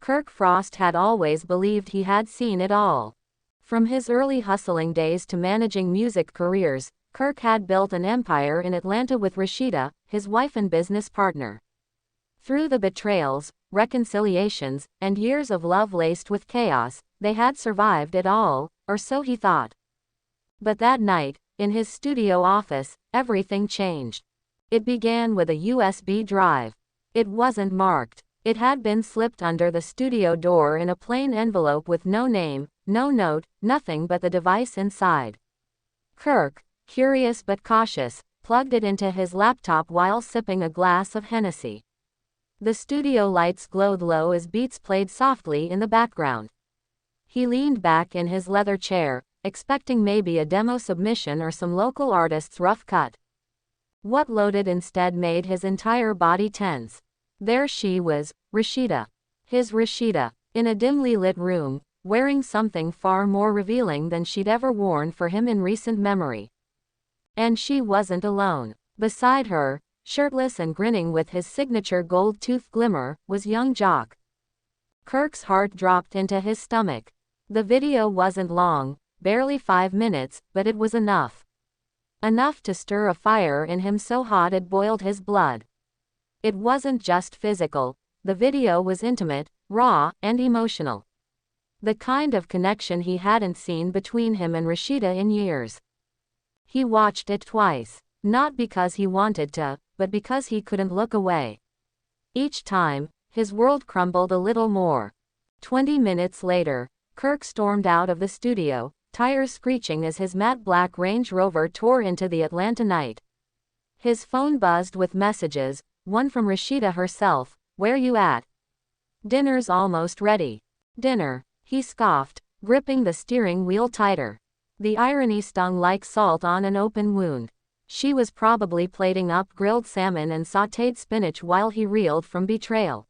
Kirk Frost had always believed he had seen it all. From his early hustling days to managing music careers, Kirk had built an empire in Atlanta with Rasheeda, his wife and business partner. Through the betrayals, reconciliations, and years of love laced with chaos, they had survived it all, or so he thought. But that night, in his studio office, everything changed. It began with a USB drive. It wasn't marked. It had been slipped under the studio door in a plain envelope with no name, no note, nothing but the device inside. Kirk, curious but cautious, plugged it into his laptop while sipping a glass of Hennessy. The studio lights glowed low as beats played softly in the background. He leaned back in his leather chair, expecting maybe a demo submission or some local artist's rough cut. What loaded instead made his entire body tense. There she was, Rasheeda. His Rasheeda, in a dimly lit room, wearing something far more revealing than she'd ever worn for him in recent memory. And she wasn't alone. Beside her, shirtless and grinning with his signature gold tooth glimmer, was young Joc. Kirk's heart dropped into his stomach. The video wasn't long, barely 5 minutes, but it was enough. Enough to stir a fire in him so hot it boiled his blood. It wasn't just physical, the video was intimate, raw, and emotional. The kind of connection he hadn't seen between him and Rasheeda in years. He watched it twice, not because he wanted to, but because he couldn't look away. Each time, his world crumbled a little more. 20 minutes later, Kirk stormed out of the studio, tires screeching as his matte black Range Rover tore into the Atlanta night. His phone buzzed with messages, one from Rasheeda herself. "Where you at? Dinner's almost ready." "Dinner," he scoffed, gripping the steering wheel tighter. The irony stung like salt on an open wound. She was probably plating up grilled salmon and sautéed spinach while he reeled from betrayal.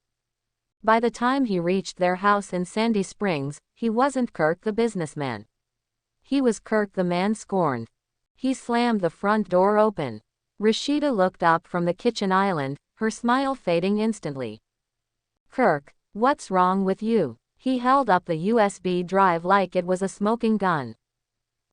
By the time he reached their house in Sandy Springs, he wasn't Kirk the businessman. He was Kirk the man scorned. He slammed the front door open. Rasheeda looked up from the kitchen island, her smile fading instantly. "Kirk, what's wrong with you?" He held up the USB drive like it was a smoking gun.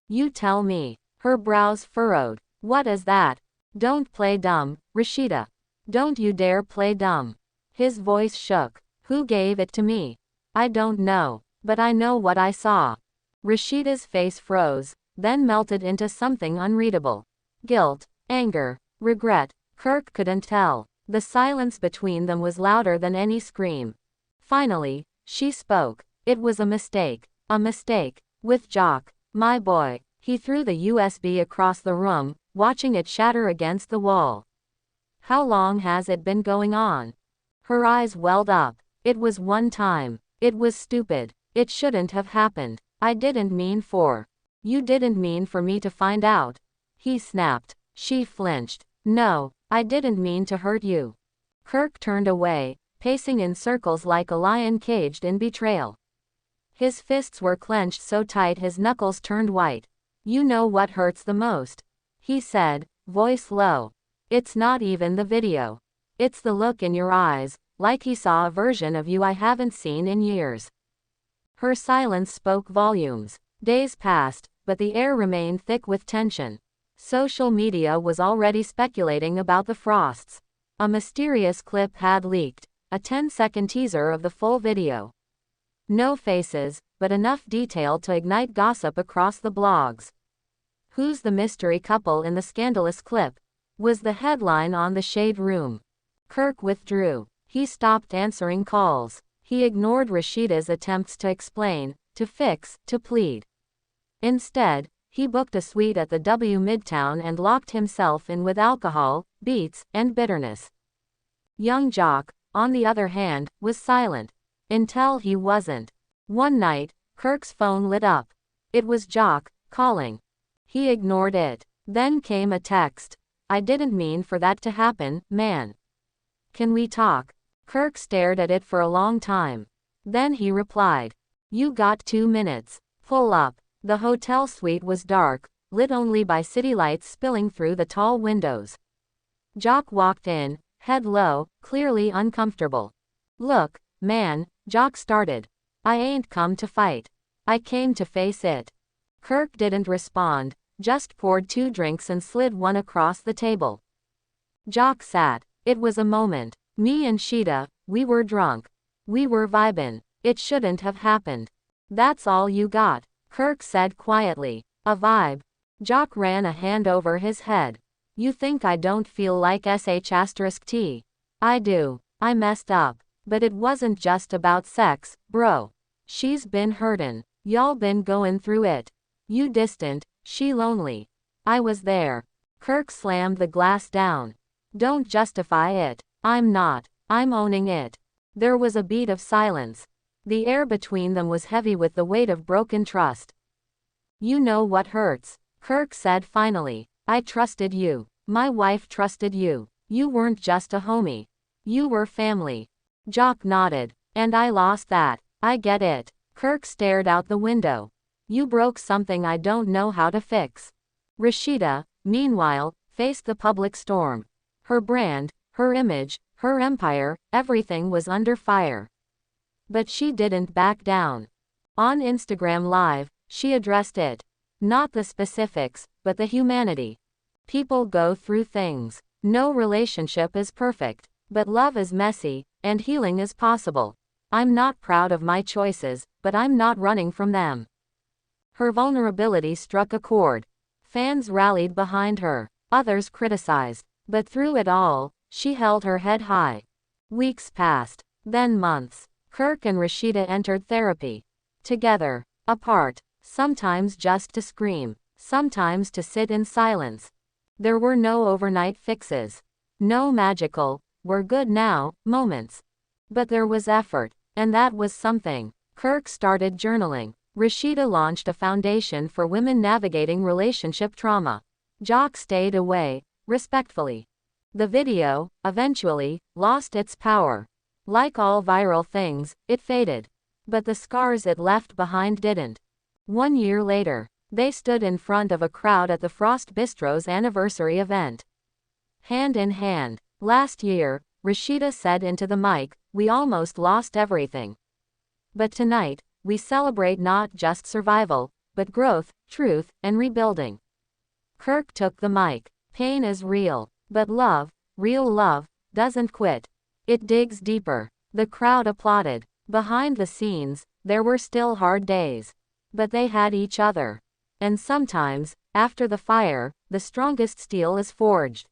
"You tell me." Her brows furrowed. "What is that?" "Don't play dumb, Rasheeda. Don't you dare play dumb." His voice shook. "Who gave it to me?" "I don't know, but I know what I saw." Rasheeda's face froze, then melted into something unreadable. Guilt, anger, regret. Kirk couldn't tell. The silence between them was louder than any scream. Finally, she spoke. "It was a mistake. A mistake. With Joc, my boy." He threw the USB across the room, watching it shatter against the wall. "How long has it been going on?" Her eyes welled up. "It was one time. It was stupid. It shouldn't have happened. I didn't mean for." "You didn't mean for me to find out." He snapped. She flinched. "No, I didn't mean to hurt you." Kirk turned away, pacing in circles like a lion caged in betrayal. His fists were clenched so tight his knuckles turned white. "You know what hurts the most," he said, voice low. "It's not even the video. It's the look in your eyes, like he saw a version of you I haven't seen in years." Her silence spoke volumes. Days passed, but the air remained thick with tension. Social media was already speculating about the Frosts. A mysterious clip had leaked, a 10-second teaser of the full video. No faces, but enough detail to ignite gossip across the blogs. "Who's the mystery couple in the scandalous clip?" was the headline on the Shade Room. Kirk withdrew. He stopped answering calls. He ignored Rasheeda's attempts to explain, to fix, to plead. Instead, he booked a suite at the W Midtown and locked himself in with alcohol, beats, and bitterness. Young Joc, on the other hand, was silent. Until he wasn't. One night, Kirk's phone lit up. It was Joc, calling. He ignored it. Then came a text. "I didn't mean for that to happen, man. Can we talk?" Kirk stared at it for a long time. Then he replied. "You got 2 minutes. Pull up." The hotel suite was dark, lit only by city lights spilling through the tall windows. Joc walked in, head low, clearly uncomfortable. "Look, man, Joc started. I ain't come to fight. I came to face it. Kirk didn't respond, just poured 2 drinks and slid one across the table. Joc sat. It was a moment. Me and Sheeta, we were drunk. We were vibin'. It shouldn't have happened. That's all you got, Kirk said quietly. A vibe. Joc ran a hand over his head. You think I don't feel like sh*t? I do. I messed up. But it wasn't just about sex, bro. She's been hurtin'. Y'all been goin' through it. You distant, she lonely. I was there. Kirk slammed the glass down. Don't justify it. I'm not. I'm owning it. There was a beat of silence. The air between them was heavy with the weight of broken trust. You know what hurts, Kirk said finally. I trusted you. My wife trusted you. You weren't just a homie. You were family. Joc nodded. And I lost that. I get it. Kirk stared out the window. You broke something I don't know how to fix. Rasheeda, meanwhile, faced the public storm. Her brand, her image, her empire, everything was under fire. But she didn't back down. On Instagram Live, she addressed it. Not the specifics, but the humanity. People go through things. No relationship is perfect. But love is messy, and healing is possible. I'm not proud of my choices, but I'm not running from them. Her vulnerability struck a chord. Fans rallied behind her. Others criticized. But through it all, she held her head high. Weeks passed. Then months. Kirk and Rasheeda entered therapy. Together. Apart. Sometimes just to scream. Sometimes to sit in silence. There were no overnight fixes. No magical, we're good now, moments. But there was effort, and that was something. Kirk started journaling. Rasheeda launched a foundation for women navigating relationship trauma. Joc stayed away, respectfully. The video, eventually, lost its power. Like all viral things, it faded. But the scars it left behind didn't. 1 year later, they stood in front of a crowd at the Frost Bistro's anniversary event. Hand in hand. Last year, Rasheeda said into the mic, we almost lost everything. But tonight, we celebrate not just survival, but growth, truth, and rebuilding. Kirk took the mic. Pain is real, but love, real love, doesn't quit. It digs deeper. The crowd applauded. Behind the scenes, there were still hard days. But they had each other. And sometimes, after the fire, the strongest steel is forged.